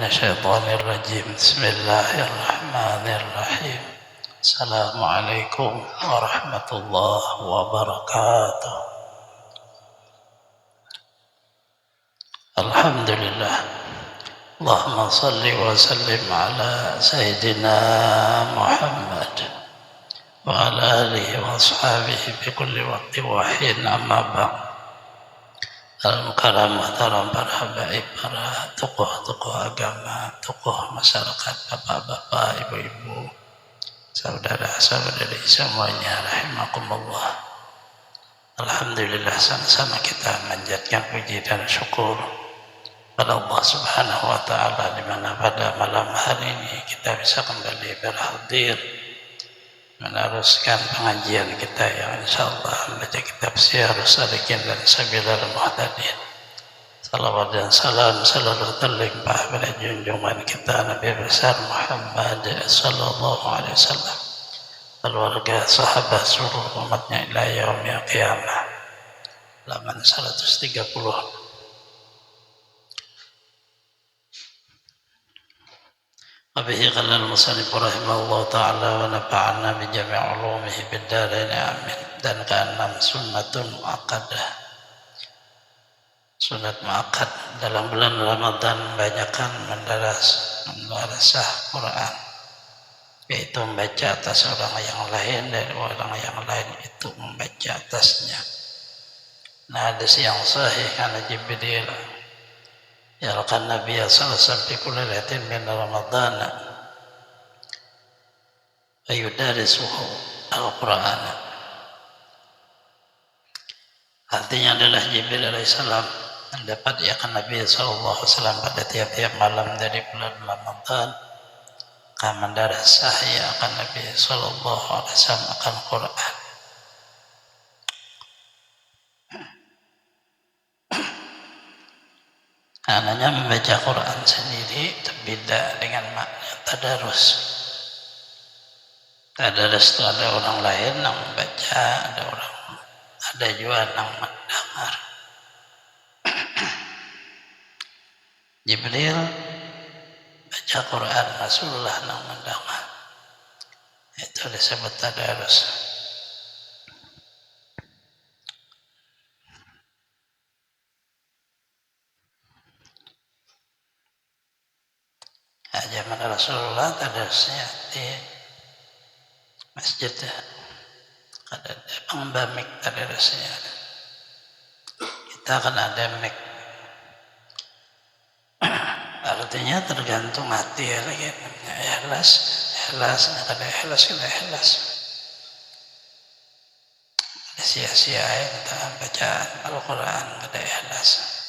الشيطان الرجيم بسم الله الرحمن الرحيم السلام عليكم ورحمة الله وبركاته. الحمد لله اللهم صل وسلم على سيدنا محمد وعلى آله وأصحابه بكل وقت وحين. أما بعد, Al-Mukarram Muhtaram, para habaib, para tokoh-tokoh agama, tokoh masyarakat, bapak-bapak, ibu-ibu, saudara-saudari semuanya, rahimakumullah. Alhamdulillah, sama-sama kita menjadikan puji dan syukur pada Allah Subhanahu wa Ta'ala, di mana pada malam hari ini kita bisa kembali berhadir meneruskan pengajian kita yang insyaallah membaca kitab Syiarus Salikin dan Sabilal Muhtadin. Salawat dan salam selalu terlimpah pada junjungan kita Nabi besar Muhammad sallallahu alaihi wasallam, keluarga, sahabat, seluruh umatnya ila yaumil qiyamah. Halaman 130. وبه قال المصنف رحمه الله تعالى ونفعنا بجميع علومه بالدارين آمين. Dan keenam, sunnatun muakkadah, sunat muakkad dalam bulan Ramadan, banyakkan mendarasah Quran, yaitu membaca atas orang yang lain dan orang yang lain itu membaca atasnya. Nah, hadis yang sahih karena Jibril yalqan Nabi sallallahu alaihi wasallam fi kulli lailatin min Ramadan ayudarisuhu al-Qur'an. Artinya adalah Jibril alaihissalam mendapat akan Nabi sallallahu alaihi wasallam pada tiap-tiap malam dari bulan Ramadan, akan mendarasah akan Nabi sallallahu alaihi wasallam akan Quran. Ananya membaca Quran sendiri berbeda dengan makna tadarus. Tadarus itu ada orang lain yang membaca, ada juga yang mendengar. Jibril baca Quran, Rasulullah yang mendengar. Itu disebut tadarus. Zaman Rasulullah tadarusnya di masjid, ada pengembamik tadarusnya. Kita akan ada mik. Artinya tergantung hati ya, lagi ikhlas, ada ikhlas. Ada sia-siain bacaan Al-Quran, ada ikhlas.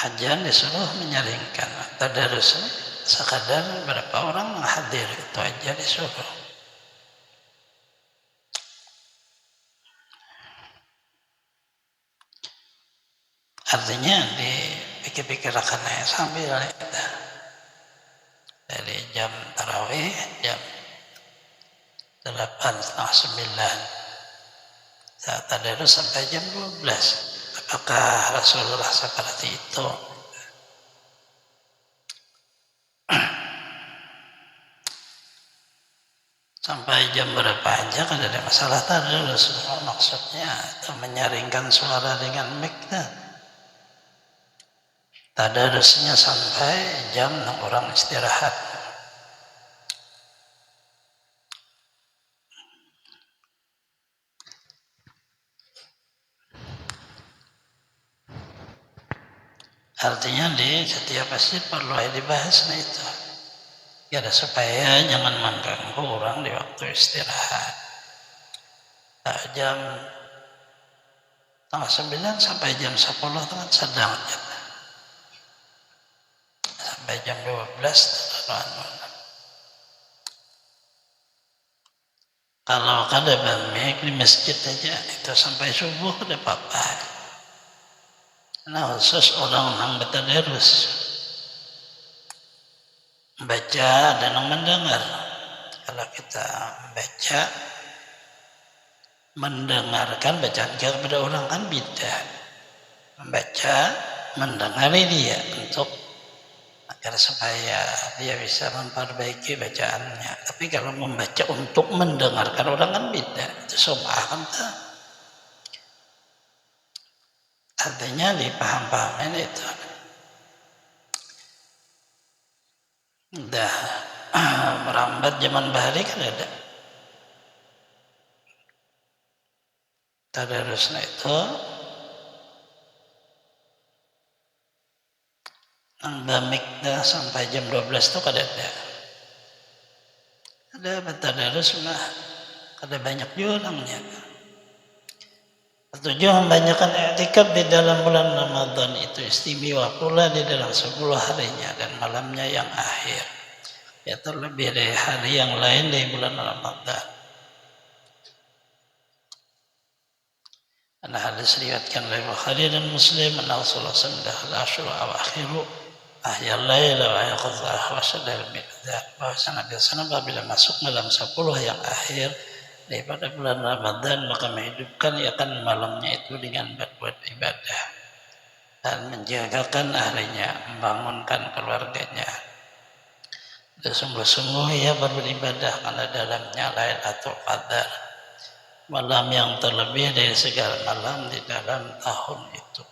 Ajan disuruh menyaringkan tadarus sekadar berapa orang menghadir, itu aja disuruh. Artinya dipikir-pikirkan sambil kita dari jam tarawih jam 8:30 saat tadarus sampai jam 12. Apakah Rasulullah seperti itu? Sampai jam berapa aja kan ada masalah tadarus, maksudnya itu menyaringkan suara dengan mic. Tadarusnya sampai jam orang istirahat. Artinya di setiap masjid perlu dibahas itu. Ya, supaya jangan mengganggu orang di waktu istirahat. Jam 9 sampai jam 10 itu kan sedang. Sampai jam 12 kalau ada bamik di masjid aja itu sampai subuh udah apa-apa. Nah, khusus orang yang bertadarus membaca dan mendengar. Kalau kita membaca, mendengarkan bacaan kepada orang kan beda. Membaca mendengari dia agar supaya dia bisa memperbaiki bacaannya. Tapi kalau membaca untuk mendengarkan orang kan beda. Itu sum'ah kan tuh. Artinya dipaham-pahamin itu. Udah merambat zaman bahari kan ada. Tadarusnya itu Mikdah sampai jam 12 itu kada ada. Ada tadarus mah kada banyak jurangnya. Tujuh membanyakan i'tikaf di dalam bulan Ramadan itu istimewa pula di dalam 10 harinya dan malamnya yang akhir. Ya terlebih dari hari yang lain di bulan Ramadan. Karena hadis riwayatkan oleh Bukhari dan Muslim, anna Rasulullah sallallahu alaihi wasallam awakhiru ahyal laila wa yaqdha wa sadal miqdar. Bahwasanya Nabi sallallahu apabila masuk malam 10 yang akhir daripada bulan Ramadan maka menghidupkan akan malamnya itu dengan berbuat ibadah dan menjagakan ahlinya, membangunkan keluarganya. Dan sungguh-sungguh ia beribadah karena dalamnya Lailatul Qadar, malam yang terlebih dari segala malam di dalam tahun itu.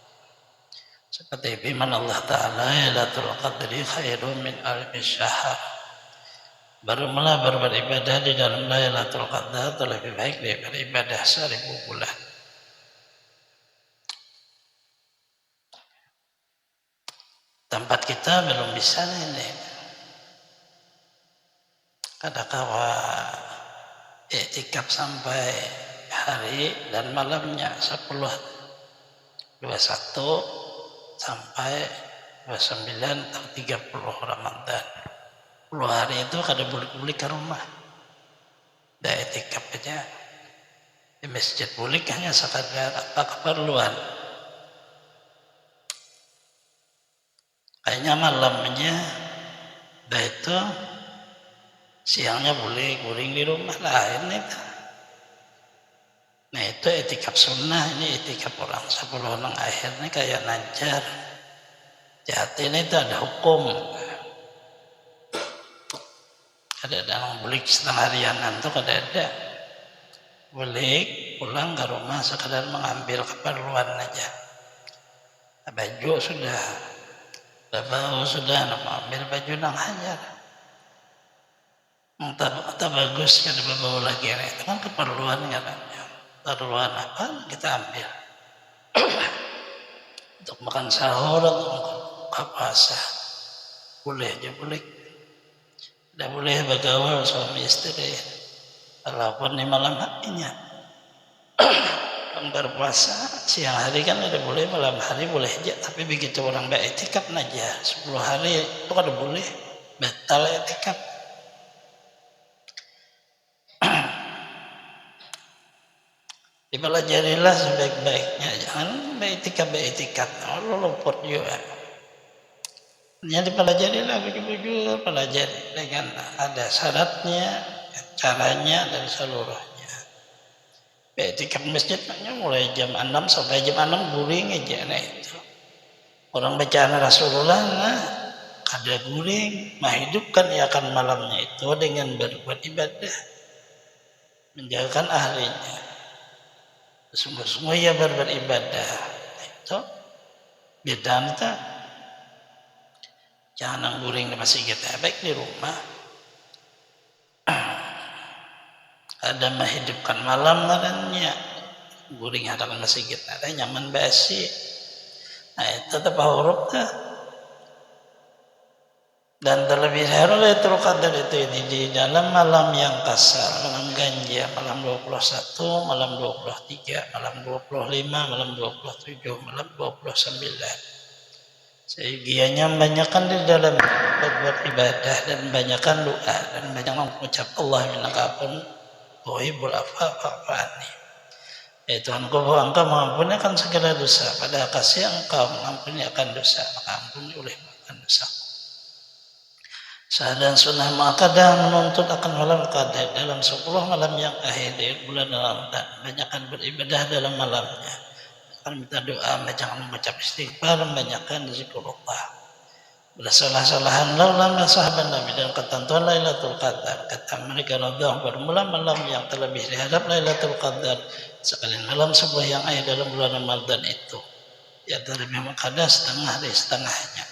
Seperti firman Allah Ta'ala, Lailatul Qadri khairun min alfi syahr. Barulah beribadah di dalam Lailatul Qadar itu lebih baik daripada ibadah 1000 bulan. Tempat kita belum bisa ini. Kadang-kadang i'tikaf sampai hari dan malamnya 10, 21 sampai 29 atau 30 Ramadan. 10 hari itu kada boleh ke rumah. Dah i'tikaf aja. Di masjid boleh hanya sekadar apa keperluan. Kayaknya malamnya dah itu siangnya boleh guring di rumah lain itu. Nah itu i'tikaf sunnah, ini i'tikaf orang 10 orang akhir ini kayak Najar. Jati ini itu ada hukum. Ada orang boleh setengah harianan itu kada ada. Boleh pulang ke rumah sekadar mengambil keperluan aja. Baju sudah, bau sudah, nak ambil baju nang hajar. Tak bagus kada bau lagi itu kan keperluan katanya. Keperluan apa kita ambil. Untuk makan sahur atau buka puasa. Boleh aja boleh. Tidak boleh bergaul suami istri walaupun di malam harinya. Orang berpuasa siang hari kan tidak boleh, malam hari boleh aja. Tapi begitu orang beriktikaf aja 10 hari itu kada boleh, batal iktikaf. Dipelajarilah sebaik-baiknya, jangan beriktikaf Allah luput juga. Yang dipelajarilah begitu, pelajari dengan ada syaratnya, caranya dan seluruhnya. I'tikaf masjid mulai jam 6 sampai jam 6 guring aja. Nah itu orang bacaan Rasulullah ada guring, menghidupkan ia akan malamnya itu dengan berbuat ibadah, menjagakan ahlinya. Sungguh-sungguh ia berbuat ibadah. Itu beda kita. Jangan guring di masjid kita, baik di rumah. Ada menghidupkan malam katanya, guring hadapan masjid kita, ada nyaman basi. Nah itu tetap huruf dah. Dan terlebih Lailatul Qadar itu di dalam malam yang kasar, malam ganja, malam 21, malam 23, malam 25, malam 27, malam 29. Sehingga banyakkan di dalam berbuat ibadah dan banyakkan doa dan banyak mengucap Allah minakapun tuhibul afa'ani. Ya Tuhan engkau mengampuni akan segala dosa, pada kasih engkau mengampuni akan dosa, maka ampuni oleh akan dosa. Sah dan sunnah muakkadah menuntut akan malam qadar dalam 10 malam yang akhir di bulan Ramadan, banyakkan beribadah dalam malamnya. banyakkan minta doa, jangan mengucap istighfar, banyakkan zikrullah. Bersalah-salahan lama sahabat Nabi dan ketentuan Lailatul Qadar. Kata mereka radhiyallahu bermula malam yang terlebih dihadap Lailatul Qadar sekalian malam sebuah yang akhir dalam bulan Ramadan itu. Ya terlebih mengkadar setengah dari setengahnya.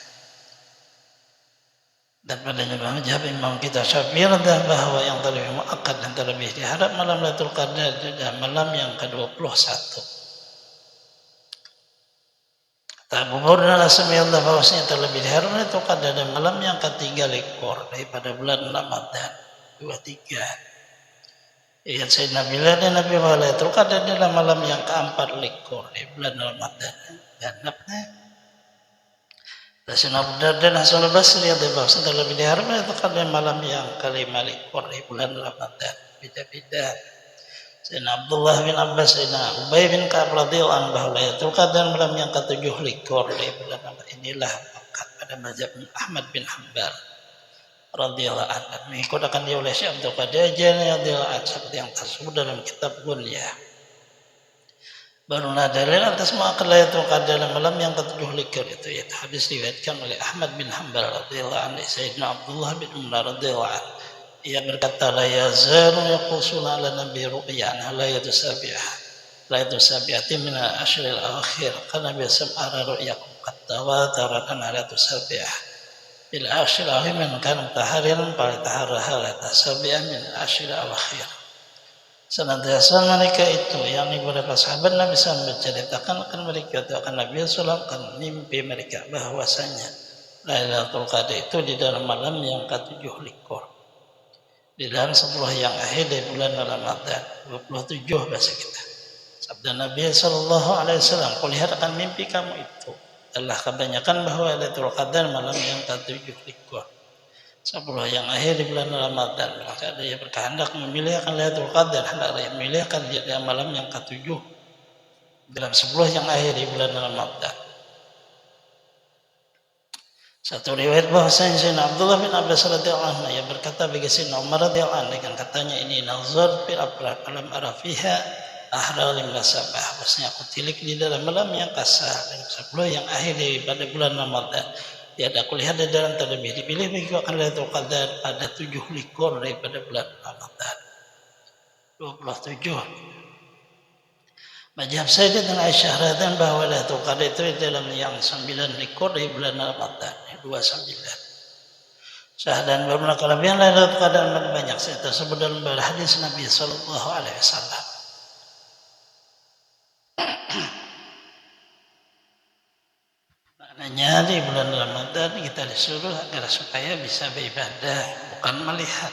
Dan padanya menjawab Imam kita Syafi'i bahwa yang terlebih muakkad dan terlebih dihadap malam Lailatul Qadar adalah malam yang ke-21. Abu Hurairah radhiyallahu bahwasanya terlebih dahulu itu pada malam yang ketiga lekor daripada bulan Ramadan 23. Ayat Sayyidina Bilal dan Nabi Muhammad itu adalah malam yang keempat lekor di bulan Ramadan. Dan Sayyidina Abu Darda dan Hasan al-Basri bahwasanya terlebih dahulu itu pada malam yang kelima lekor di bulan Ramadan. Beda-beda. Sayyidina Abdullah bin Abbas, Sayyidina Ubay bin Ka'ab radhiyallahu anhu bahwa Lailatul Qadar malam yang ke-7 likur di bulan Ramadan inilah mengangkat pada mazhab Ahmad bin Hanbal radhiyallahu anhu. Mengikut akan dia oleh Syekh Abdul Qadir Jilani radhiyallahu anhu seperti yang tersebut dalam kitab Gunyah. Barulah dalil atas muakkad Lailatul Qadar malam yang ke-7 likur itu yaitu hadis diriwayatkan oleh Ahmad bin Hanbal radhiyallahu anhu Sayyidina Abdullah bin Umar radhiyallahu anhu. Ia berkata la yazalu yaqusuna ala nabi ru'yan la yatusabihati min al-ashril akhir karena biasa ara ru'yakum qad tawatarat an la tusabih bil ashril akhir min kan tahariran pada taharaha la tasabih min al-ashril akhir. Senantiasa mereka itu yang beberapa sahabat Nabi SAW menceritakan akan mereka akan Nabi SAW akan mimpi mereka bahwasanya Lailatul Qadar itu di dalam malam yang ke-7 likur. Di dalam 10 yang akhir dari bulan Ramadan 27 bahasa kita. Sabda Nabi SAW, kulihat akan mimpi kamu itu telah kebanyakan bahwa Lailatul Qadar malam yang ke-7 likur 10 yang akhir di bulan Ramadan. Maka dia berkehendak memilih akan Lailatul Qadar, hendak dia memilih akan di malam yang ke-7 dalam 10 yang akhir di bulan Ramadan. Satu riwayat bahwasanya Sayyidina Abdullah bin Abbas radhiyallahu anhu yang berkata bagi Sayyidina Umar radhiyallahu anhu dengan katanya ini nazar fil abrah alam arafiha ahra lim sabah. Bahwasanya aku tilik di dalam malam yang kasar dan 10 yang akhir pada bulan Ramadan. Ya aku lihat di dalam terlebih dipilih bagi akan Lailatul Qadar pada 7 likur daripada bulan Ramadan 27. Mazhab Sayyidatina Aisyah radhiyallahu bahwa Lailatul Qadar itu dalam yang 9 likur di bulan Ramadan 29. Dan beberapa kelebihan Lailatul Qadar banyak saya tersebut dalam hadis Nabi sallallahu alaihi wasallam. Maknanya di bulan Ramadan kita disuruh agar supaya bisa beribadah, bukan melihat.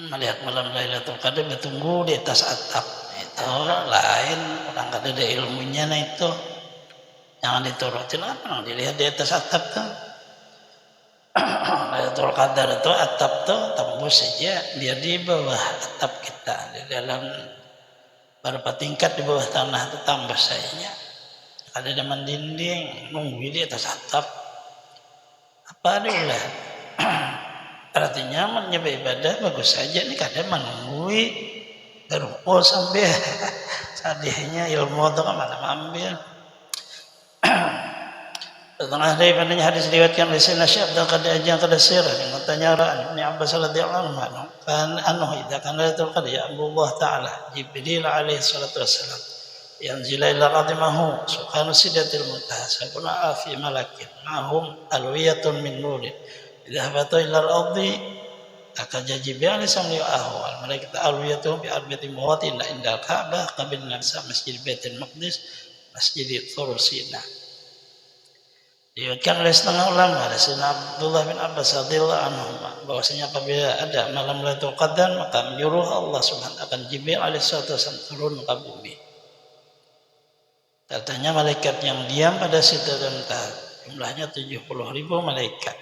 Melihat malam Lailatul Qadar bertunggu di atas atap itu lain, orang kada ada ilmunya nah itu jangan diturutin apa dilihat di atas atap tuh. Lailatul Qadar itu atap tuh tembus saja dia di bawah atap kita di dalam beberapa tingkat di bawah tanah itu tambah saja ada deman dinding nunggu di atas atap apa ada ulah. Artinya menyebab ibadah bagus saja nih kadang menunggui terupul sampai sadihnya ilmu itu kemana ambil. Setengah daripadanya hadis diriwayatkan oleh Sayyidina Syekh Abdul Qadir yang Qadasir yang katanya Ibnu Abbas radhiyallahu anhu kan idza kana Lailatul Qadar ya Allah taala Jibril alaihi salatu wassalam yanzila ila radimahu subhanahu sidatil muntaha sabuna fi malakin mahum alwiyatun min nurin idza habata ila al-ardi akan Jibril sambil ahwal mereka alwiyatu bi arba'ati mawatin inda Ka'bah qabil nafsa Masjid Baitul Maqdis Masjid Thurusina. Diriwayatkan oleh setengah ulama dari Sayyidina Abdullah bin Abbas radhiyallahu anhu bahwasanya apabila ada malam Lailatul Qadar maka menyuruh Allah Subhanahu akan Jibril alaihi wasallam turun ke bumi. Katanya malaikat yang diam pada Sidratul Muntaha jumlahnya 70.000 malaikat.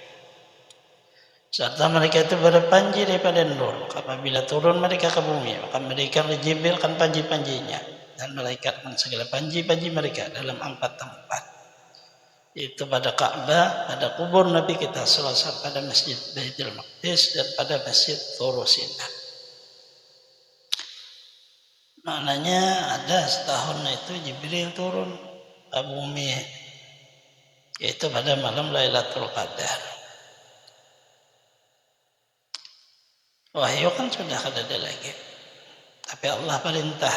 Serta mereka itu berpanji daripada nur. Apabila turun mereka ke bumi, maka mereka Jibril akan panji-panjinya dan malaikat akan segala panji-panji mereka dalam 4 tempat. Itu pada Ka'bah, pada kubur Nabi kita sallallahu alaihi wasallam, pada Masjid Baitul Maqdis dan pada Masjid Thurusina. Maknanya ada setahun itu Jibril turun ke bumi, yaitu pada malam Lailatul Qadar. Wahyu kan sudah ada lagi, tapi Allah perintah.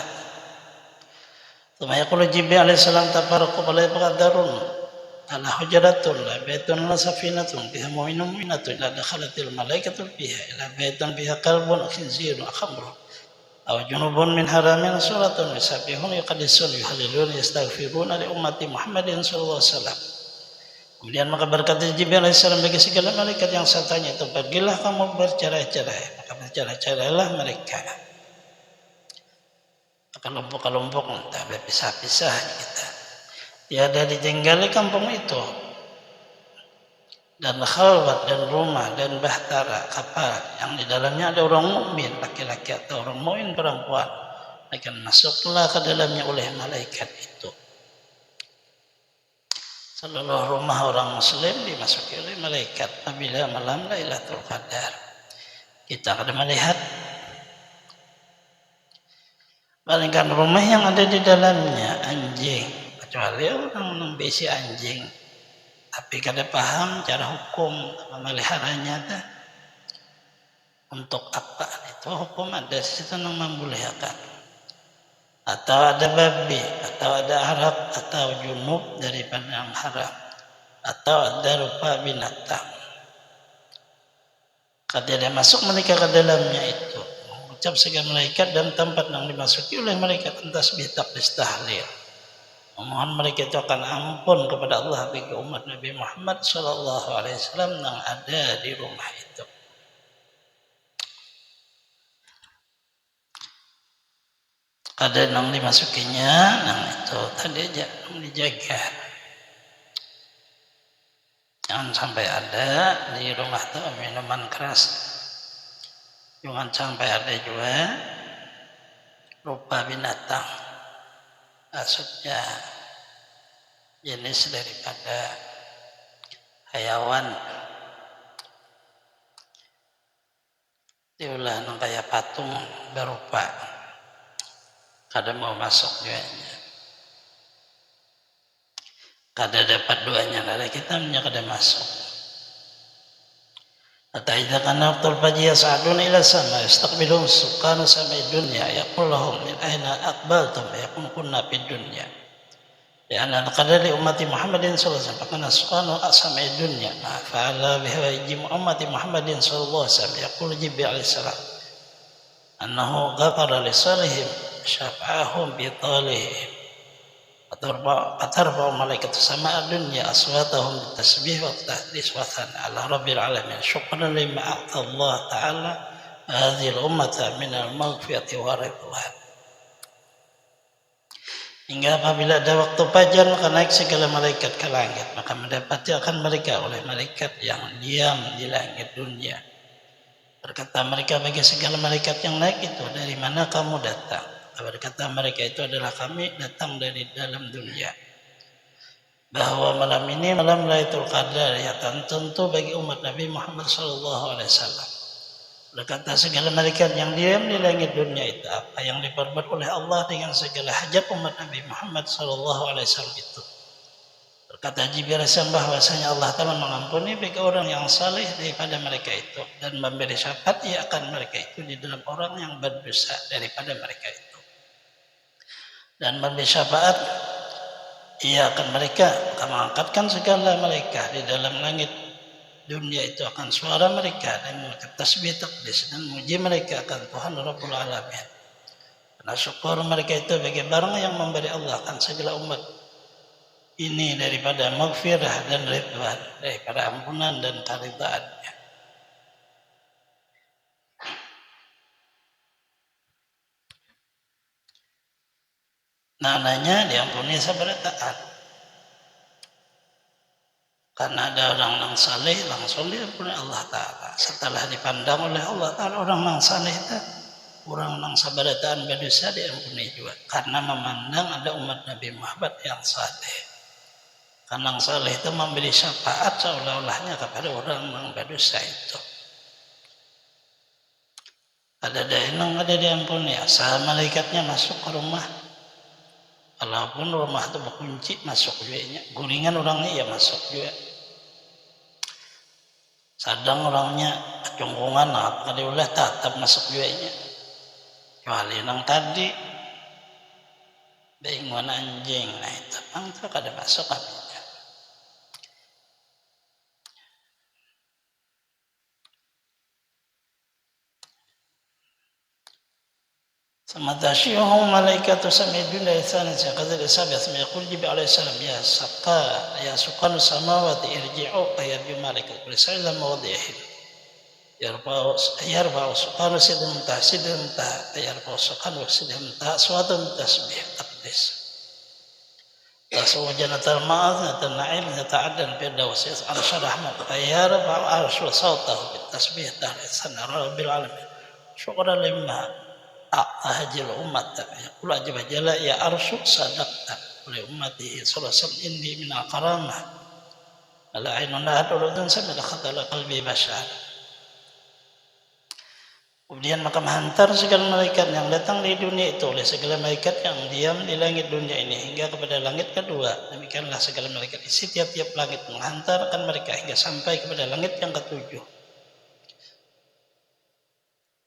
Tsumma yaqulu Jibril alaihi salam tafarraqu Lailatul Qadarun ala hujaratun la baitun la safinatun biha mu'minun mu'minatun la dakhalatil malaikatu fiha ila baitan biha qalbun khinzirun khamrun aw junubun min haramin suratun yusabbihun yuqaddisun yuhallilun yastaghfiruna li ummati Muhammadin sallallahu alaihi wasallam. Kemudian maka berkata Jibril alaihissalam bagi segala malaikat yang sertanya itu, pergilah kamu bercerai-cerai, maka bercerai-cerailah mereka. Kelompok-kelompok entah berpisah-pisah kita. Tiada ditinggali kampung itu, dan khalwat dan rumah dan bahtera kapal yang di dalamnya ada orang mukmin laki-laki atau orang mukmin perempuan, akan masuklah ke dalamnya oleh malaikat itu. Seluruh rumah orang muslim dimasuki oleh malaikat apabila malam Lailatul Qadar. Kita akan melihat palingkan rumah yang ada di dalamnya anjing, kecuali orang membesi anjing tapi kada paham cara hukum memeliharanya dah. Untuk apa itu hukum ada situ yang membolehkan, atau ada babi, atau ada arak, atau junub daripada yang haram, atau ada rupa binatang. Kada dia masuk mereka ke dalamnya itu mengucap segala malaikat dan tempat yang dimasuki oleh malaikat tasbih takbir tahlil. Memohon mereka itu akan ampun kepada Allah bagi umat Nabi Muhammad sallallahu alaihi wasallam yang ada di rumah itu. Ada yang dimasukinya, yang itu tadi aja dijaga. Jangan sampai ada di rumah itu minuman keras. Jangan sampai ada juga rupa binatang. Maksudnya jenis daripada hayawan diulah kayak patung berupa kada mau masuk duanya, kada dapat duanya dari kitabnya kada masuk. Hatta idza kana waqtul fajr yas'adun ila sama yastaqbilun sukana samai dunya yaqul lahum min aina aqbaltum yaqul kunna fid dunya. Lianna qadar li ummati Muhammadin sallallahu alaihi wasallam kana sukana samai dunya ma fa'ala bihi ummati Muhammadin sallallahu alaihi wasallam yaqul Jibril alaihi salam annahu ghafara li salihim syafa'ahum bi talihim atarba malaikat sama dunya aswatahum bitasbih wa tahdis wa thana ala rabbil alamin syukran lima a'ta Allah ta'ala hadhihi al-ummata min al-maghfirati wa ridwan. Hingga apabila ada waktu fajar maka naik segala malaikat ke langit, maka mendapati akan mereka oleh malaikat yang diam di langit dunia. Berkata mereka bagi segala malaikat yang naik itu, dari mana kamu datang? Berkata mereka itu adalah kami datang dari dalam dunia. Bahwa malam ini malam Lailatul Qadar ya tentu bagi umat Nabi Muhammad sallallahu alaihi wasallam. Berkata segala malaikat yang diam di langit dunia itu, apa yang diperbuat oleh Allah dengan segala hajat umat Nabi Muhammad sallallahu alaihi wasallam itu. Berkata Jibril bahwasanya Allah telah mengampuni bagi orang yang saleh daripada mereka itu dan memberi syafaat akan mereka itu di dalam orang yang berdosa daripada mereka itu. Dan memberi syafaat akan mereka akan mengangkatkan segala mereka di dalam langit dunia itu akan suara mereka dan tasbih takdis dan muji mereka akan Tuhan Rabbul Alamin. Karena syukur mereka itu bagi barang yang memberi Allah akan segala umat ini daripada maghfirah dan ridwan, daripada ampunan dan keridhaannya. Namanya diampuni sabda taat. Karena ada orang yang saleh langsung diampuni Allah Ta'ala. Setelah dipandang oleh Allah Ta'ala orang yang saleh itu, orang yang sabda taat berdosa diampuni juga. Karena memandang ada umat Nabi Muhammad yang saleh. Karena yang saleh itu memberi syafaat seolah-olahnya kepada orang yang berdosa itu. Ada dainang, ada diampuni, asal malaikatnya masuk ke rumah. Walaupun rumah itu berkunci, masuk juga. Gulingan orangnya ya masuk juga. Sadang orangnya kecungkungan, nah diulah tetap masuk juga. Kecuali nang tadi bingungan anjing, nah itu bang itu kada masuk kami. ثم تغشيهم ملائكة سمع الدنيا الثانية قدر السابع ثم يقول جبريل عليه السلام يا سكان السماوات ارجعوا فيرجع ملائكة كل سنة إلى مواضعهم يرفع سكان سيدهم منتهى سيدهم منتهى يرفع سكان سيدهم منتهى أصواتهم تسبيح تقديس تسوى جنة الماء جنة النعيم يتعدى الفردوس عرش الرحمن فيرفع عرش صوته بالتسبيح تهليل رب العالمين شكرا لما ahajil umat yaqul ajba jalla ya arsy sadaqta li ummatihi sallallahu alaihi wasallam inni min al-karamah ala ainun hadulun samila khatala qalbi bashar. Kemudian maka menghantar segala malaikat yang datang di dunia itu oleh segala malaikat yang diam di langit dunia ini hingga kepada langit kedua. Demikianlah segala malaikat isi tiap-tiap langit menghantarkan mereka hingga sampai kepada langit yang ketujuh.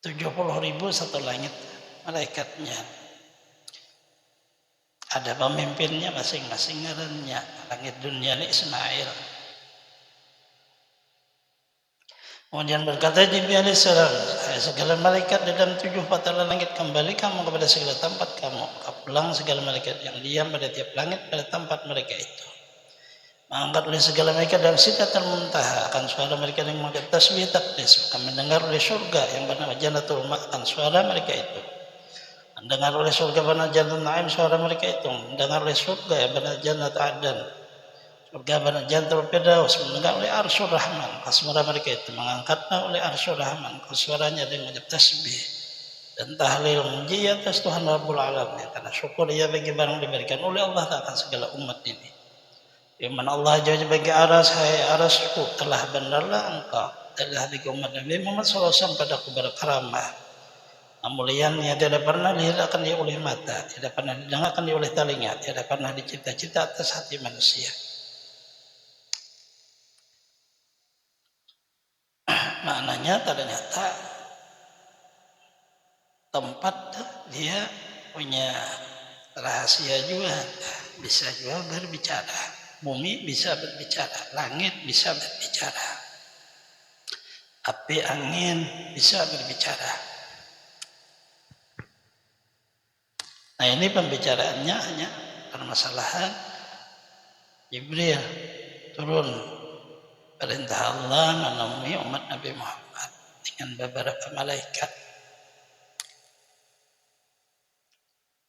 70.000 satu langit malaikatnya. Ada pemimpinnya masing-masing ngarannya. Langit dunia ini Ismail. Kemudian berkata Jibril alaihissalam, segala malaikat di dalam 7 patala langit kembali kamu kepada segala tempat kamu. Pulang segala malaikat yang diam pada tiap langit pada tempat mereka itu. Mengangkat oleh segala malaikat dalam Sidratul Muntaha akan suara mereka yang mengangkat tasbih takdis. Akan mendengar oleh surga yang bernama Jannatul Ma akan suara mereka itu. Mendengar oleh surga bernama Jannatul Naim suara mereka itu. Mendengar oleh surga yang bernama Jannat Adan. Surga bernama Jannatul Firdaus. Mendengar oleh Arsyur Rahman. Suara mereka itu mengangkatnya oleh Arsyur Rahman. Suaranya dengan tasbih dan tahlil muji atas Tuhan Rabbul Alamin. Karena syukur ia bagi barang diberikan oleh Allah akan segala umat ini. Firman Allah jauh bagi aras, hai arasku telah benarlah engkau telah di umat Nabi Muhammad SAW padaku berkaramah. Mulianya tidak pernah dilihatkan dia oleh mata, tidak pernah didengarkan dia oleh telinga, tidak pernah dicita-cita atas hati manusia. Maknanya ternyata tempat dia punya rahasia juga, bisa juga berbicara. Bumi bisa berbicara, langit bisa berbicara, api angin bisa berbicara. Nah ini pembicaraannya hanya permasalahan Jibril turun perintah Allah menemui umat Nabi Muhammad dengan beberapa malaikat.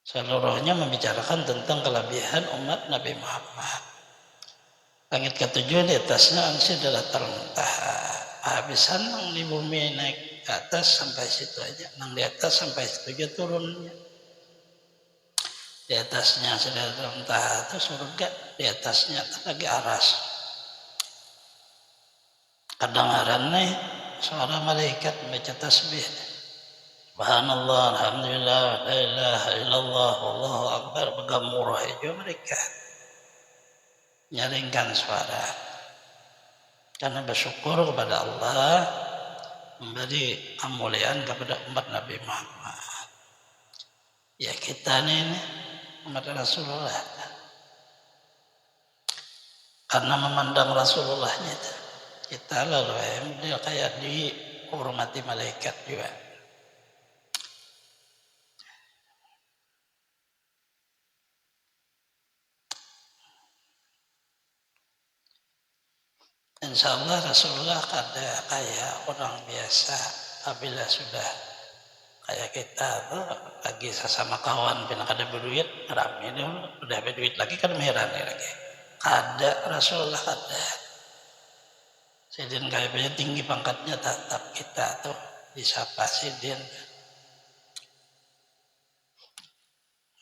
Seluruhnya membicarakan tentang kelebihan umat Nabi Muhammad. Langit ketujuh di atasnya Sidratul Muntaha. Habisan nang di bumi naik ke atas sampai situ aja. Nang di atas sampai situ aja turunnya. Di atasnya Sidratul Muntaha itu surga, di atasnya lagi aras. Kedengaran nih suara malaikat membaca tasbih. Subhanallah, alhamdulillah, la ilaha illallah, wallahu akbar, begamurah itu mereka. Nyaringkan suara. Karena bersyukur kepada Allah memberi kemuliaan kepada umat Nabi Muhammad. Ya kita ini umat Rasulullah, karena memandang Rasulullahnya itu, kita lalu dia kayak dihormati malaikat juga. Insya Allah Rasulullah kada kayak orang biasa. Apabila sudah kayak kita tuh lagi sesama kawan pina kada berduit rame dulu, udah berduit lagi kan merane lagi. Kada Rasulullah kada. Sidin kayak punya tinggi pangkatnya tetap kita tuh disapa Sidin.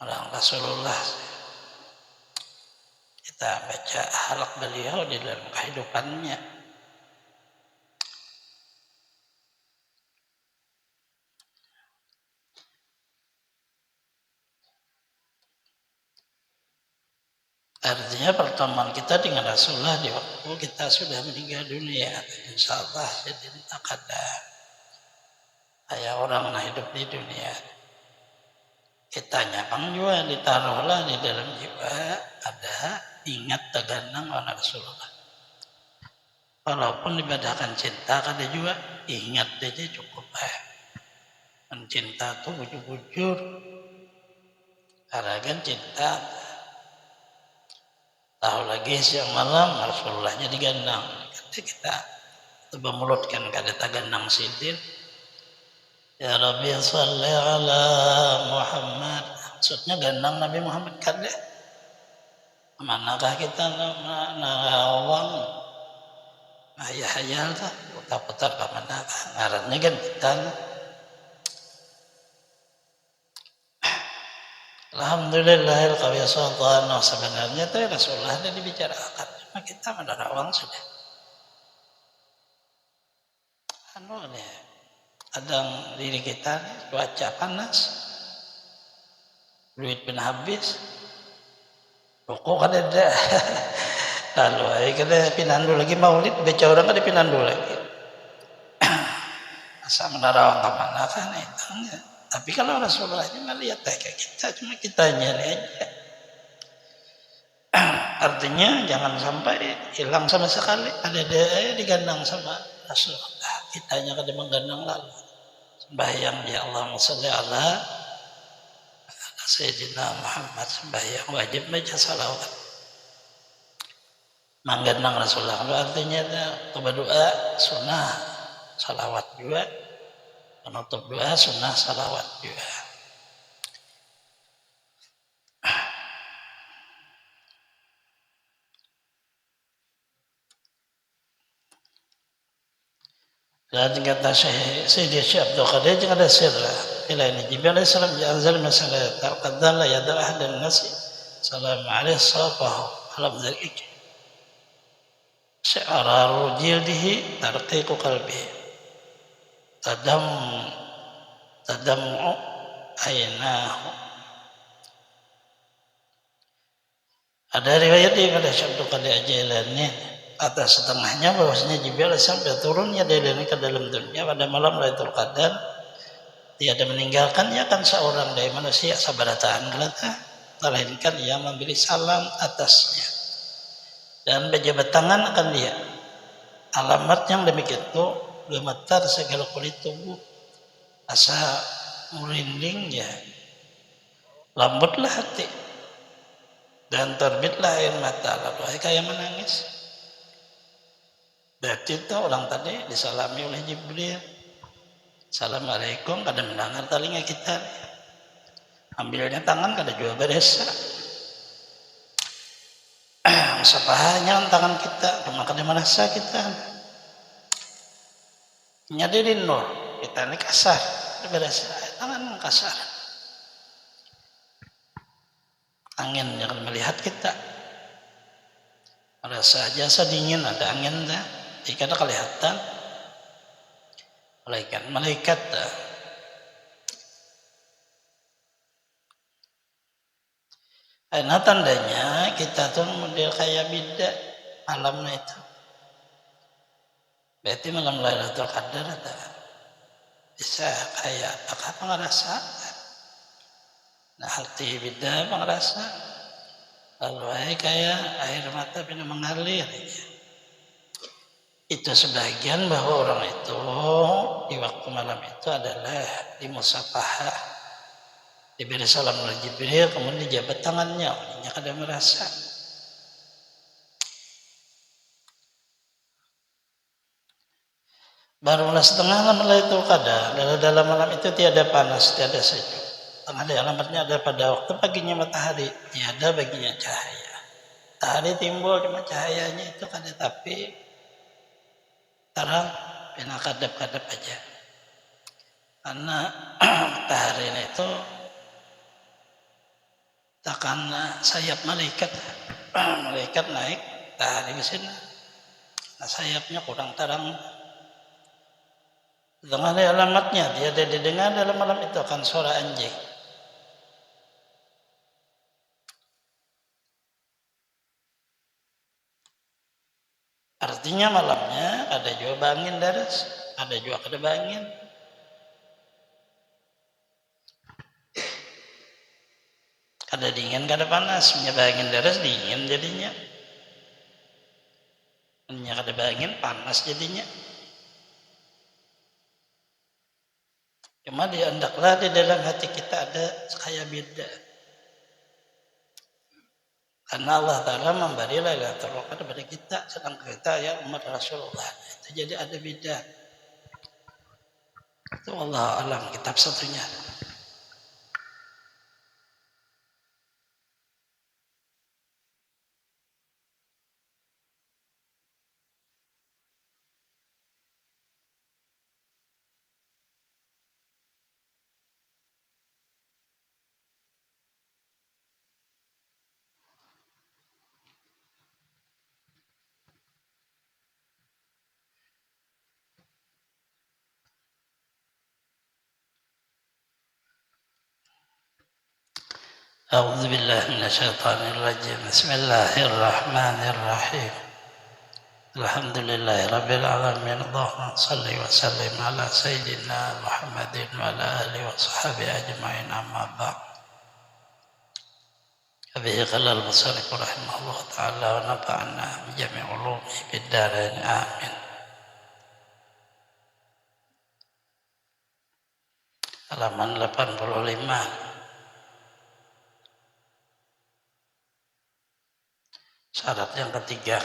Orang Rasulullah kita baca akhlak beliau di dalam kehidupannya. Artinya pertemuan kita dengan Rasulullah di waktu kita sudah meninggal dunia. Insya Allah jadi tak ada kayak orang hidup di dunia. Kitanya Bang juga ditaruhlah di dalam jiwa ada ingat terganang oleh Rasulullah. Walaupun dibadakan cinta kada juga ingat aja cukup. Mencinta tuh bujur-bujur. Karena kan cinta tahu lagi siang malam Rasulullahnya digandang. Kita coba mulutkan kada tagandang sidir. Ya Rabbi salli ala Muhammad. Maksudnya gandang Nabi Muhammad kada. Manakah kita nawang ayah-ayah lah putar-putar ke manakah ngarannya kan kita. Alhamdulillahil qawi sultan. Sebenarnya itu Rasulullah ada dibicarakan, cuma kita menerawang sudah. Kadang diri kita cuaca panas, duit pun habis, rokok kan ada. Lalu kita pinandu lagi maulid, baca orang ada pinandu lagi. Asa menerawang ke mana kan itu. Tapi kalau Rasulullah ini melihat kayak kita, cuma kitanya aja. Artinya jangan sampai hilang sama sekali. Ada digandang sama Rasulullah. Kitanya kada menggandang lalu. Sembahyang ya Allahumma sholli ala Sayyidina Muhammad. Sembahyang wajib baca salawat. Menggandang Rasulullah. Artinya berdoa sunnah salawat juga. Penutup doa sunnah salawat juga. Dan kata Sayyidi Syekh Abdul Qadir jangan ada sirra. Bila ini Jibril alaihi salam anzal masalah taqaddal la yada ahdan nasi salam alaihi safahu alam dzalik. Sya'ara jildihi tarqiqu qalbihi. Tadam'u ainahu. Ada riwayat daripada Syabdu Qadi Ajailani atas setengahnya bahwasanya Jibril sampai turunnya dari ke dalam dunia pada malam Lailatul Qadar tiada meninggalkannya kan seorang dari manusia sabarataan gelata melainkan ia memberi salam atasnya dan berjabat tangan akan dia. Alamat yang demikian itu gemetar segala kulit tubuh, asa merinding ya, lembutlah hati, dan terbitlah air mata, lalu kayak menangis. Berarti itu orang tadi disalami oleh Jibril. Assalamualaikum, kada mendengar telinga kita. Ambilnya tangan kada juga beresa. Sapahanya tangan kita, maka kada merasa kita. Nyadirin nur, kita ini kasar, berasa tangan kasar. Angin yang melihat kita, merasa jasa dingin, ada angin dah, jika ada kelihatan malaikat dah. Nah tandanya kita tuh model kayak beda alamnya itu. Berarti malam Lailatul Qadar ada bisa kayak apakah pengerasa? Nah hati beda pengerasa. Lalu kayak air mata bina mengalir. Itu sebagian bahwa orang itu di waktu malam itu adalah di musafahah, diberi salam oleh Jibril, kemudian dijabat tangannya, orangnya kada merasa. Barulah setengah malam Lailatul Qadar. Dalam malam itu tiada panas, tiada sejuk. Tengah alamatnya ada pada waktu paginya matahari, tiada baginya cahaya. Matahari timbul cuma cahayanya itu kada tapi terang, bina kadap-kadap aja. Karena matahari itu takkan sayap malaikat, malaikat naik matahari ke sini. Nah, sayapnya kurang terang. Tengah alamatnya tiada didengar dalam malam itu akan suara anjing. Artinya malamnya ada juga bangin deras, ada juga kada bangin. Kada dingin, kada panas. Punya bangin deras dingin jadinya. Punya kada bangin panas jadinya. Cuma hendaklah di dalam hati kita ada kayak beda. Karena Allah Ta'ala memberi Lailatul Qadar kepada kita, sedang kita ya umat Rasulullah. Itu jadi ada beda. Itu Allah alam kitab satunya. أعوذ بالله من الشيطان الرجيم بسم الله الرحمن الرحيم الحمد لله رب العالمين اللهم صل وسلم على سيدنا محمد وعلى آله وصحبه أجمعين أما بعد به قال المصنف رحمه الله تعالى ونفعنا بجميع علومه في الدارين آمين. Halaman 85. Syarat yang ketiga.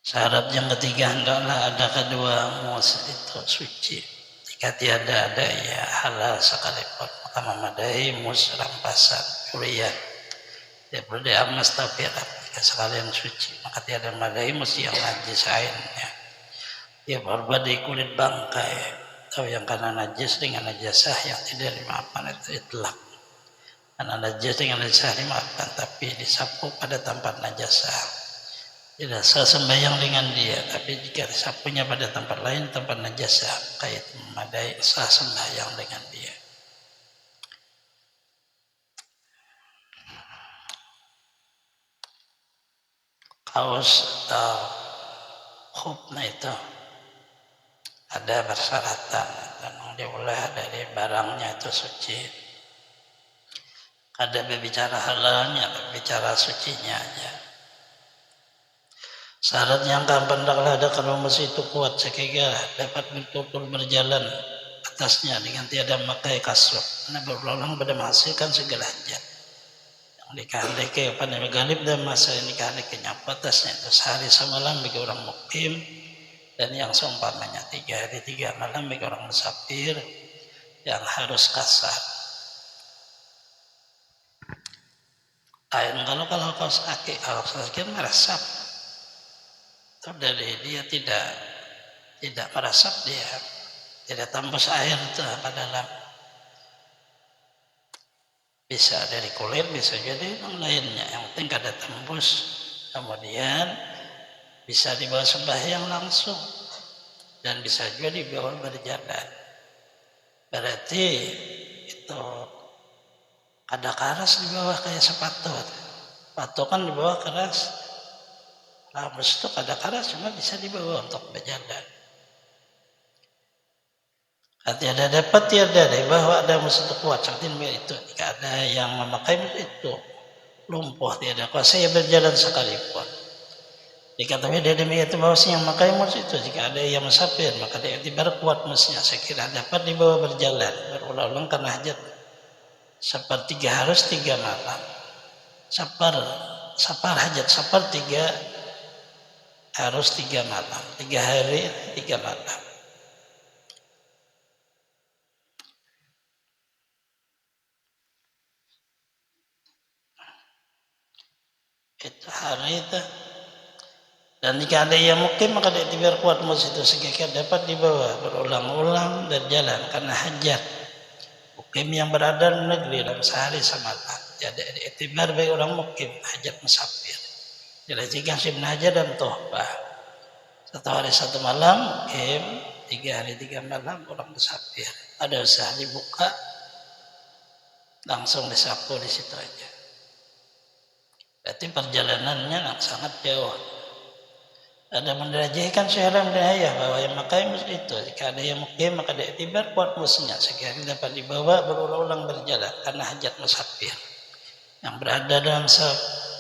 Syarat yang ketiga hendaklah ada kedua mus itu suci. Jika tiada ada ya halal sekalipun maka memadai mus rampasan curian. Dia perlu diamas tafirat jika sekalian suci maka tiada memadai mus yang najis ainnya. Dia berbadi kulit bangkai atau yang karena najis dengan najasah yang tidak dimaafkan itu itlak. Karena najis dengan najasah dimaafkan tapi disapu pada tempat najasah tidak sah sembahyang dengan dia, tapi jika disapunya pada tempat lain tempat najasah kait memadai sah sembahyang dengan dia. Kaos atau khufna itu ada persyaratan dan diulah dari barangnya itu suci. Ada berbicara halalnya, berbicara sucinya aja. Syarat yang kapan hendaklah ada kerumus itu kuat sehingga dapat betul-betul berjalan atasnya dengan tiada memakai kasut. Karena berulang pada menghasilkan segala hajat. Yang dikehendaki pada galib dan masa yang dikehendaki nyapa atasnya itu sehari semalam bagi orang mukim dan yang seumpamanya 3 hari 3 malam bagi orang musafir yang harus kasar. Kalau kaos kaki meresap, itu dari dia tidak meresap dia, tidak tembus air itu ke dalam. Bisa dari kulit, bisa jadi yang lainnya. Yang penting kada tembus, kemudian bisa dibawa sembahyang langsung dan bisa juga dibawa berjalan. Berarti itu ada keras di bawah kayak sepatu. Sepatu kan di bawah keras. Rambus itu ada keras cuma bisa dibawa untuk berjalan. Tiada dapat tiada dari bawah ada musuh kuat seperti itu. Jika ada yang memakai itu lumpuh tiada kuasa saya berjalan sekalipun. Dikatakan dia demi itu bahwasanya yang memakai mus itu jika ada yang musafir maka dia tiba kuat musnya. Saya kira dapat dibawa berjalan berulang-ulang karena hajat. Sepertiga harus 3 malam. Safar hajat safar 3 harus 3 malam. 3 hari 3 malam. Itu hari itu. Dan jika ada yang mukim maka dia biar kuat mus itu sehingga dapat dibawa berulang-ulang dan jalan karena hajat. Mukim yang berada di negeri dalam sehari semalam. Jadi itibar bagi orang mukim hajat musafir. Jadi jika Ibn Hajar dan Tohbah 1 hari 1 malam mukim, 3 hari 3 malam orang musafir. Ada usaha dibuka langsung disapu di situ aja. Berarti perjalanannya sangat jauh. Ada menderajahkan syahram dan ayah bahwa yang makai mus itu jika ada yang mukim maka diiktibar kuat musnya sekali dapat dibawa berulang-ulang berjalan karena hajat musafir yang berada dalam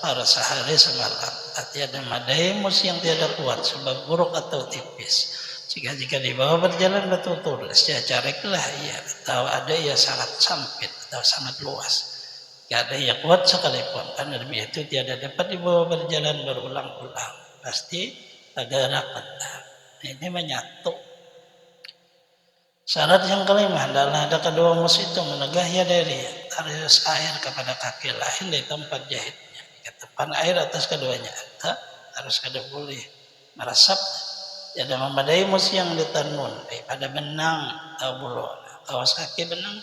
para sehari semalam. Tiada madai mus yang tiada kuat sebab buruk atau tipis. Jika dibawa berjalan betul-betul secara lah ia atau ada ia sangat sempit atau sangat luas. Jika ada yang kuat sekalipun karena demi itu tiada dapat dibawa berjalan berulang-ulang. Pasti agak rapat. Ini menyatu. Syarat yang kelima adalah ada kedua mus itu menegahnya dari arus air kepada kaki lain di tempat jahitnya. Ketepan air atas keduanya harus kada boleh meresap. Tidak memadai mus yang ditanun pada benang atau bulu. Kawas kaki benang.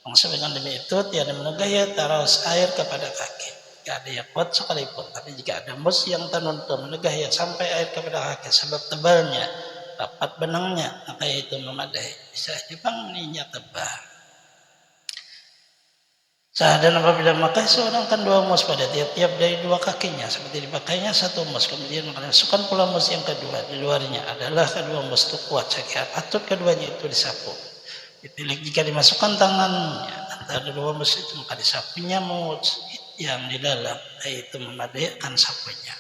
Dengan demi itu tiada menegahnya arus air kepada kaki. Jika ada yang kuat sekalipun, tapi jika ada mus yang tanun itu menegah yang sampai air kepada kaki sebab tebalnya, rapat benangnya, maka itu memadai. Bisa Jepang ininya tebal. Dan apabila memakai seorang kan dua mus pada tiap-tiap dari dua kakinya, seperti dipakainya satu mus, kemudian masukkan pula mus yang kedua di luarnya adalah kedua mus itu kuat, sekira patut keduanya itu disapu. Dipilih jika dimasukkan tangannya antara dua mus itu maka disapunya mus yang di dalam yaitu memadaikan sapunya.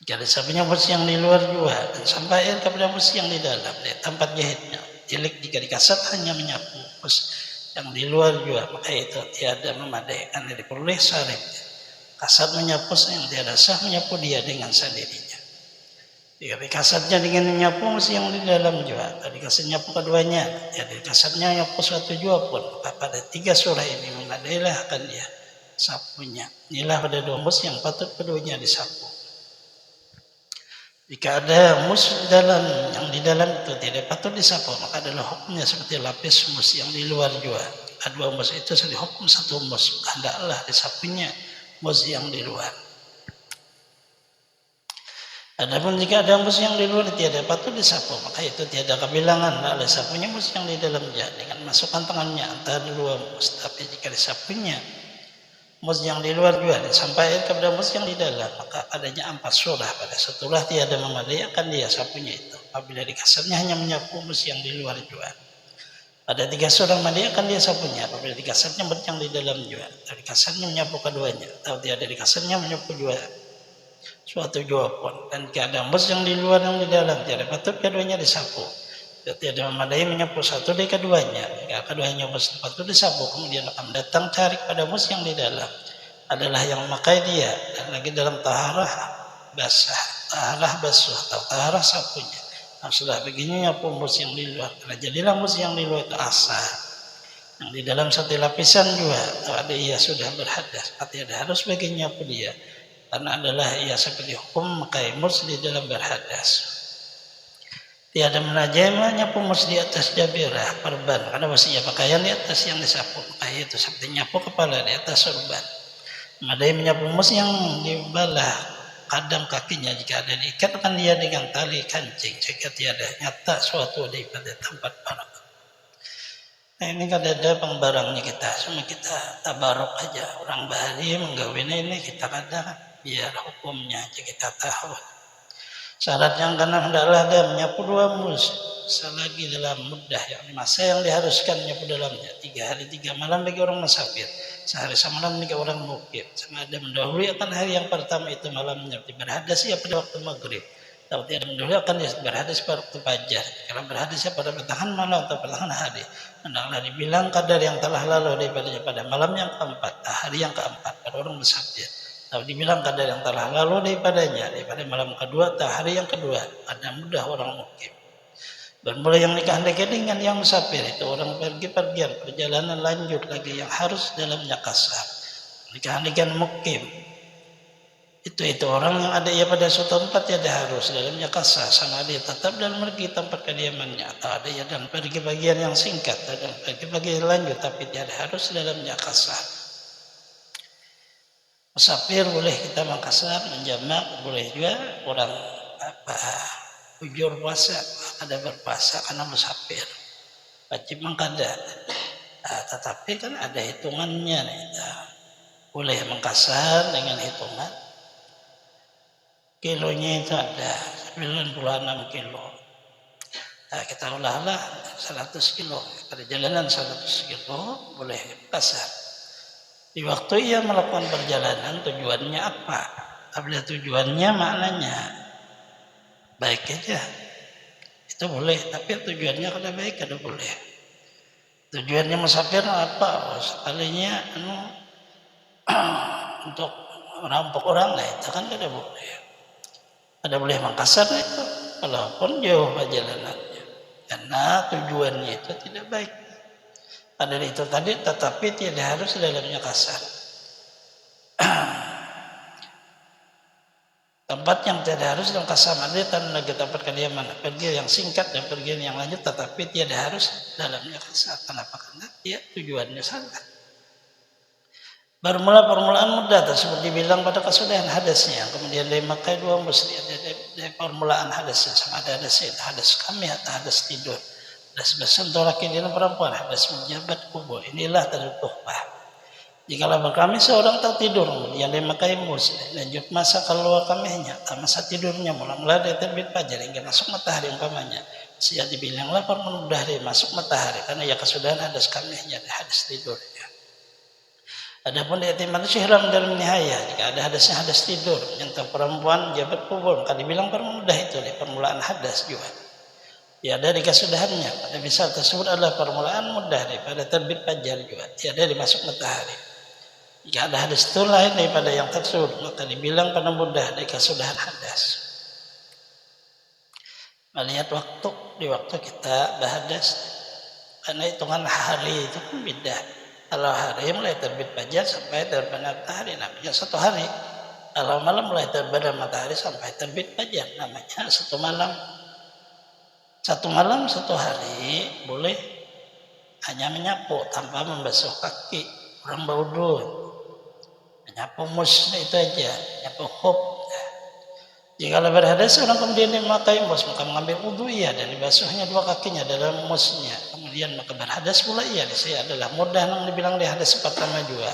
Jika sapunya mus yang di luar juga dan sampai air kepada mus yang di dalam di tempat jahitnya. Tilik jika dikasat hanya menyapu mus yang di luar juga maka itu tiada memadaikan dari peroleh sarip. Kasat menyapu yang tiada sah menyapu dia dengan sendirinya. Jika dikasatnya dengan menyapu mus yang di dalam juga, atau dikasat nyapu keduanya, ya dikasatnya nyapu suatu juga pun, maka pada tiga surah ini memadailah akan dia sapunya. Inilah pada dua mus yang patut keduanya disapu. Jika ada mus yang di dalam itu tidak patut disapu, maka adalah hukumnya seperti lapis mus yang di luar juga. Dua mus itu sudah hukum satu mus, hendaklah disapunya mus yang di luar. Adapun jika ada mus yang di luar tiada patut disapu, maka itu tiada kebilangan oleh sapunya mus yang di dalamnya dengan masukkan tangannya antara dua mus. Tapi jika disapunya mus yang di luar juga sampai air kepada mus yang di dalam, maka adanya 4 surah pada setelah tiada memadai akan dia sapunya itu. Apabila dikasatnya hanya menyapu mus yang di luar juga. Pada 3 surah memadai akan dia sapunya. Apabila dikasatnya yang di dalam juga, atau dikasatnya menyapu keduanya, atau tiada dikasatnya menyapu juga suatu jua pun. Dan jika ada mus yang di luar yang di dalam tiada patut keduanya disapu. Tiada memadai menyapu satu dari keduanya. Jika keduanya mus patut disapu, kemudian akan datang cari pada mus yang di dalam adalah yang memakai dia dan lagi dalam taharah basah, taharah basuh atau taharah sapunya. Nah, sudah begini nyapu mus yang di luar. Karena jadilah mus yang di luar itu asal. Yang di dalam satu lapisan juga, atau ada ia sudah berhadas, tiada harus bagi nyapu dia. Karena adalah ia seperti hukum memakai mus di dalam berhadas. Tiada menajamah nyapu mus di atas jabirah perban karena masih pakaian di atas yang disapu, maka itu seperti nyapu kepala di atas sorban. Memadai menyapu mus yang di belah kadang kakinya jika ada diikat akan dia dengan tali kancing jika tiada nyata suatu di pada tempat barang. Nah, ini kan ada pengbarangnya kita, cuma kita tabaruk aja orang bahari menggawin ini kita kadang biar hukumnya aja kita tahu. Syarat yang keenam adalah ada menyapu 2 mus selagi dalam mudah yang masa yang diharuskan menyapu dalamnya 3 hari 3 malam bagi orang musafir, sehari semalam bagi orang mukim. Sama ada mendahului akan hari yang pertama itu malamnya berhadas ya pada waktu maghrib. Atau tidak mendahului akan dia berhadas pada waktu fajar. Kalau berhadasnya pada pertengahan malam atau pertengahan hari, hendaklah dibilang kadar yang telah lalu daripadanya pada malam yang keempat, hari yang keempat pada orang musafir. Atau dibilang kadar yang telah lalu daripada malam kedua atau hari yang kedua, ada mudah orang mukim. Bermula yang nikah lagi dengan yang musafir itu orang pergi-pergian perjalanan lanjut lagi yang harus dalamnya kasar. Nikah dengan mukim itu orang yang ada ia pada suatu tempat ya ada harus dalamnya kasar, sama dia tetap dalam pergi tempat kediamannya, atau ada ya dalam pergi bagian yang singkat dan pergi bagian lanjut tapi tiada harus dalamnya kasar. Musafir boleh kita mengkasar, menjamak, boleh juga orang ujur puasa, ada berpuasa karena musafir. Wajib mengkada. Tetapi kan ada hitungannya nih. boleh mengkasar dengan hitungan kilonya itu ada 96 kilo. Nah, kita ulahlah 100 kilo. Perjalanan 100 kilo boleh kasar. Di waktu ia melakukan perjalanan tujuannya apa? Apabila tujuannya maknanya baik aja, itu boleh. Tapi tujuannya kalau baik ada boleh. Tujuannya musafir apa? Sekalinya untuk merampok orang, nah itu kan ada boleh. Ada boleh mengkasar itu, walaupun jauh perjalanannya, karena tujuannya itu tidak baik. Ada itu tadi, tetapi tidak harus dalamnya kasar. Tempat yang tidak harus dalam kasar, ada lagi tempat kediaman, pergi yang singkat dan pergi yang lanjut, tetapi tidak harus dalamnya kasar. Kenapa? Karena dia tujuannya salah. Permulaan mudah tersebut dibilang pada kesudahan hadasnya, kemudian dari makai dua mesti dari permulaan hadasnya, sama ada hadas kami atau hadas tidur, hadas bersentuh laki dan perempuan, hadas menjabat kubur. Inilah tertumpah. Jikalau berkami seorang tak tidur, kemudian dia makai mus, lanjut masa keluar kaminya, masa tidurnya mula-mula dari terbit fajar hingga masuk matahari umpamanya. Siap dibilanglah permudah dari masuk matahari, karena ya kesudahan hadas kaminya, hadas tidurnya. Adapun i'timad syihram dalam nihaya, jika ada hadasnya hadas tidur, menyentuh perempuan jabat kubur, maka dibilang permudah itu di permulaan hadas juga. Ya ada di kesudahannya, pada misal tersebut adalah permulaan mudah daripada terbit fajar juga. Ya ada di masuk matahari. Jika ada hadas itu lain daripada yang tersebut, maka dibilang pada mudah di kesudahan hadas. Melihat waktu, di waktu kita berhadas, karena hitungan hari itu pun beda. Kalau hari mulai terbit fajar sampai terbit matahari namanya satu hari. Kalau malam mulai terbit matahari sampai terbit fajar namanya satu malam. Satu malam satu hari boleh hanya menyapu tanpa membasuh kaki, orang berwudu. Menyapu mus itu aja, menyapu khuf. Jika berhadas orang kemudian memakai mus, maka mengambil wudu ia dan dibasuhnya dua kakinya dalam musnya. Kemudian maka berhadas pula ia. Di sini adalah mudah yang dibilang di hadas pertama juga.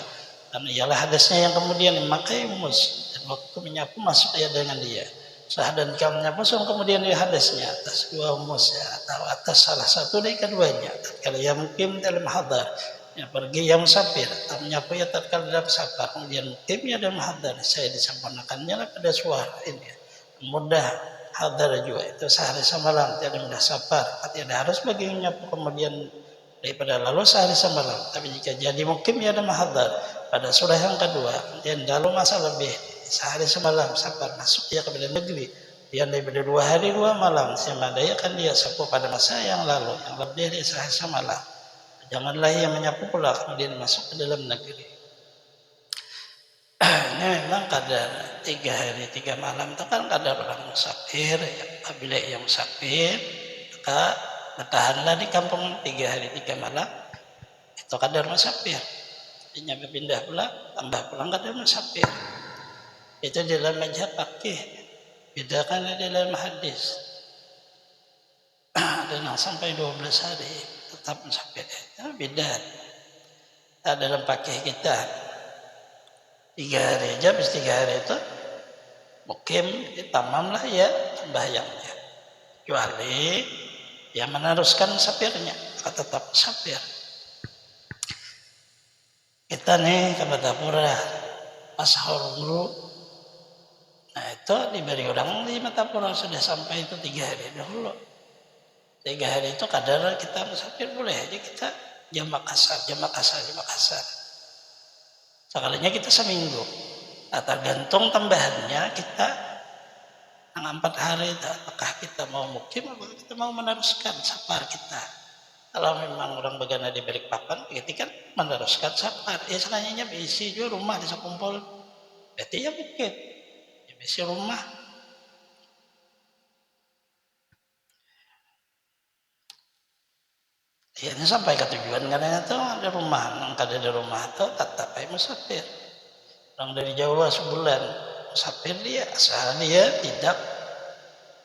Karena ialah hadasnya yang kemudian memakai mus dan waktu menyapu masuk ia dengan dia. Sahadan kalau menyapu kemudian dia hadasnya atas dua mus ya, atau atas salah satu dari keduanya. Kalau yang mukim dalam hadar, yang pergi yang musafir, atau menyapu ya tatkala dalam safar, kemudian mukim ya dalam hadar. Saya disempurnakannya pada suara ini. Mudah hadar juga itu sehari semalam, tidak mudah safar, tidak harus bagi menyapu kemudian daripada lalu sehari semalam. Tapi jika jadi mukim ya ada mahadar pada surah yang kedua, kemudian lalu masa lebih sehari semalam safar masuk dia kepada negeri, dia daripada 2 hari 2 malam, semadayakan dia sapu pada masa yang lalu yang lebih dari sehari semalam. Janganlah ia menyapu pula kemudian masuk ke dalam negeri. Ini memang kadar 3 hari 3 malam itu kan kadar orang musafir. Apabila ia musafir, maka bertahanlah di kampung 3 hari 3 malam. Itu kadar musafir. Dia berpindah pula, tambah pulang kadar musafir. Itu di dalam mazhab fikih. Bedakan di dalam hadis. Ada yang sampai 12 hari tetap musafir. Itu beda. Dalam fikih kita 3 hari aja, habis 3 hari itu mukim tamam lah ya sembahyangnya. Kecuali yang meneruskan musafirnya, maka tetap musafir. Kita nih ke Matapura pas sahur dulu. Nah itu diberi orang di Matapura sudah sampai itu 3 hari dahulu. 3 hari itu kadar kita musafir boleh aja kita jamak kasar. Sekalinya kita seminggu. Nah, tergantung tambahannya kita 4 hari itu. Apakah kita mau mukim atau kita mau meneruskan safar kita. Kalau memang orang begana di Balikpapan, berarti kan meneruskan safar. Ya sekalinya berisi juga rumah bisa kumpul. Berarti ya mukim. Ya berisi rumah. Akhirnya sampai ke tujuan karena itu ada rumah, nggak ada rumah itu tetap musafir. Orang dari Jawa sebulan musafir dia asal dia tidak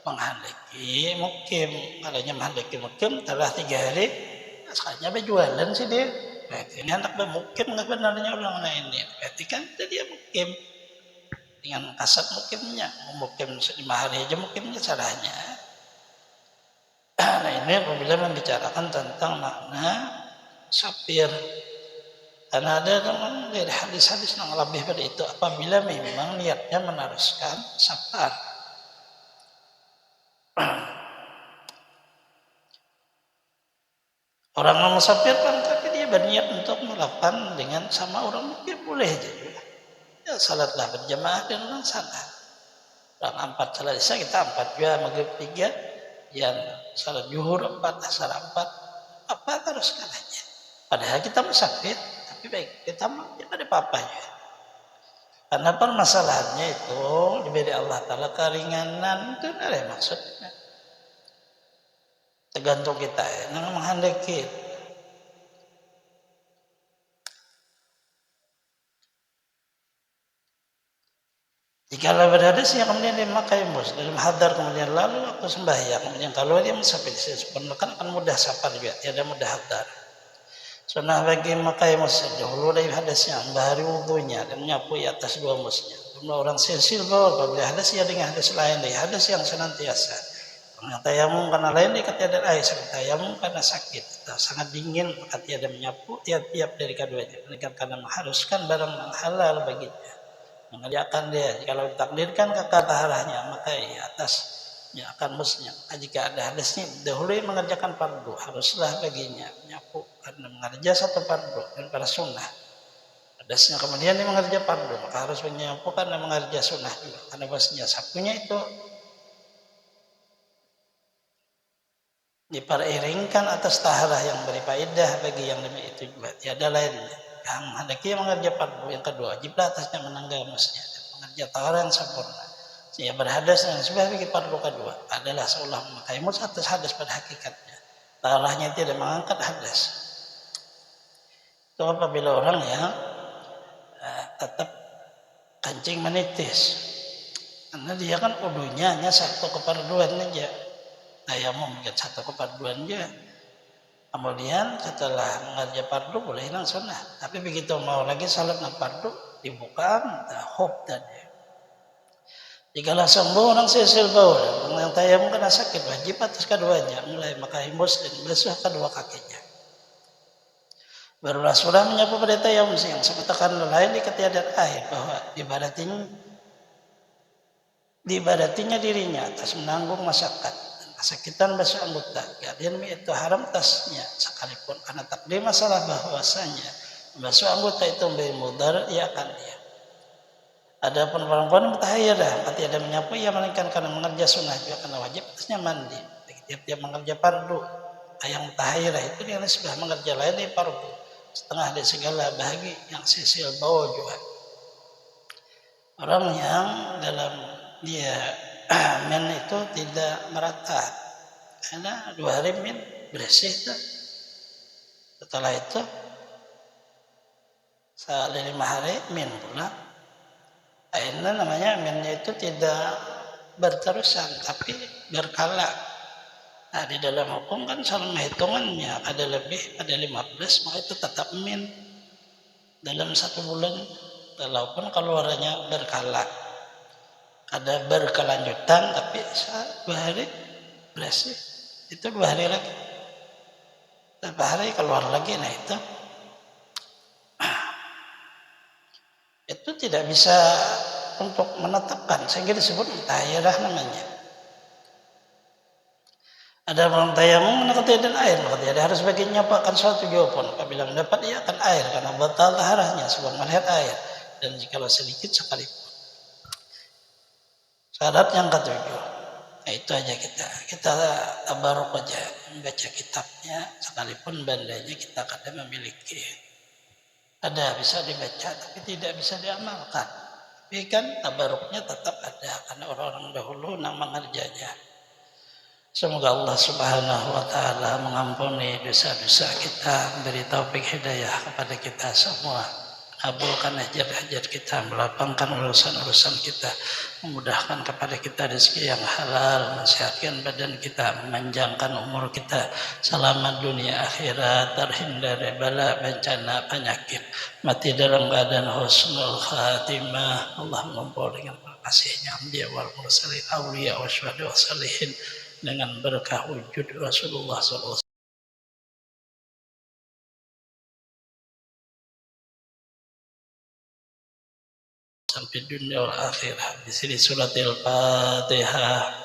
menghalaki mukim. Kalanya menghalaki mukim telah 3 hari, asalnya berjualan sih dia Ini anak mukim nggak benarnya ulama ini. Berarti kan dia mukim dengan kasat mukimnya, mukim 5 hari aja mukimnya salahnya. Nah ini apabila membicarakan tentang makna sapir, karena ada dari hadis-hadis yang lebih pada itu apabila memang niatnya meneruskan safar. Orang yang musafir kan tapi dia berniat untuk melakukan dengan sama orang mukmin boleh juga. Ya salatlah berjamaah dengan orang sana. Orang 4 salat isya kita 4 juga, maghrib 3, yang salat zuhur 4, asar 4, apa teruskan aja. Padahal kita musafir, tapi baik kita tidak ada apa-apa ya. Karena permasalahannya itu diberi Allah Ta'ala keringanan itu ada maksudnya. Tergantung kita ya, yang menghendaki. Jika berhadis yang kemudian dimakai mus dalam hadar kemudian lalu waktu sembahyang kemudian kalau dia musafir sebenarnya akan mudah safar juga, tidak mudah hadar. Sunnah bagi makai mus dahulu dari hadasnya bahari wudunya dan menyapu di atas 2 musnya. Kemudian orang sensil bahwa apabila hadas ya dengan hadas lain dari hadas yang senantiasa. Yang tayamum karena lain dia ketiada air, tayamum karena sakit atau sangat dingin maka tiada menyapu tiap-tiap dari keduanya. Karena mengharuskan barang yang halal baginya. Mengerjakan dia kalau ditakdirkan ke taharahnya maka di atasnya akan musnya. Jika ada hadasnya dahulu mengerjakan fardu haruslah baginya menyapu karena mengerja satu fardu dan pada sunnah. Hadasnya kemudian dia mengerja fardu maka harus menyapu karena mengerja sunnah juga. Karena bosnya sapunya itu diperiringkan atas taharah yang beri faedah bagi yang demi itu juga tiada lainnya. Yang hendaknya mengerja fardu yang kedua wajiblah atasnya menanggal musnya dan mengerja taharah yang sempurna. Sehingga berhadas yang sebagai fardu kedua adalah seolah memakai mus atas hadas pada hakikatnya. Taharahnya tidak mengangkat hadas. Itu apabila orang yang tetap kencing menitis, karena dia kan udunya hanya satu kefarduan aja. Tayamum mungkin satu kefarduan aja. Kemudian setelah mengerja fardu boleh hilang sunnah. Tapi begitu mau lagi salat fardu dibuka hub tadi. Jikalau sembuh orang sesil bau, yang tayamum kena sakit wajib atas keduanya mulai memakai mus dan basuh kedua kakinya. Barulah sudah menyapu pada tayamum yang sebutakan lain di ketiadaan air bahwa diibadatinya dirinya atas menanggung masyakat. Kesakitan basuh anggota, keadaan itu haram tasnya sekalipun karena takdir masalah bahwasanya basuh anggota itu memberi mudarat ia akan dia. Adapun perempuan mutahayyirah berarti ada menyapu ia melainkan karena mengerja sunnah juga karena wajib atasnya mandi. Tiap-tiap mengerja fardu, yang mutahayyirah itu dia sudah mengerja lain di fardu setengah dari segala bahagi yang sisil bau juga. Orang yang dalam dia men itu tidak merata karena 2 hari min bersih tuh. Setelah itu 5 hari min pula. Akhirnya namanya minnya itu tidak berterusan tapi berkala. Nah di dalam hukum kan selama hitungannya ada lebih ada 15 maka itu tetap min dalam 1 bulan walaupun keluarannya berkala. Ada berkelanjutan tapi 2 hari bersih itu 2 hari lagi 2 hari keluar lagi. Nah itu tidak bisa untuk menetapkan sehingga disebut mutahayyirah namanya. Ada orang tayamum maka tidak air maka tidak harus baginya akan suatu jawaban apabila mendapat ia akan air karena batal taharahnya sebab melihat air dan jikalau sedikit sekalipun. Syarat yang ke-7, nah itu aja kita tabaruk aja membaca kitabnya sekalipun bandanya kita kadang memiliki. Ada bisa dibaca tapi tidak bisa diamalkan. Tapi kan tabaruknya tetap ada karena orang-orang dahulu yang mengerjanya. Semoga Allah Subhanahu wa taala mengampuni dosa-dosa kita, beri taufik hidayah kepada kita semua. kabulkan hajat-hajat kita, melapangkan urusan-urusan kita, memudahkan kepada kita rezeki yang halal, mensehatkan badan kita, memanjangkan umur kita, selamat dunia akhirat, terhindar dari bala bencana penyakit, mati dalam keadaan husnul khatimah. Allah mengumpul dengan kasihnya anbiya wal mursalin, awliya wa syuhada wa salihin, dengan berkah wujud Rasulullah SAW sampai dunia wal akhirah. Di sini suratil Fatihah.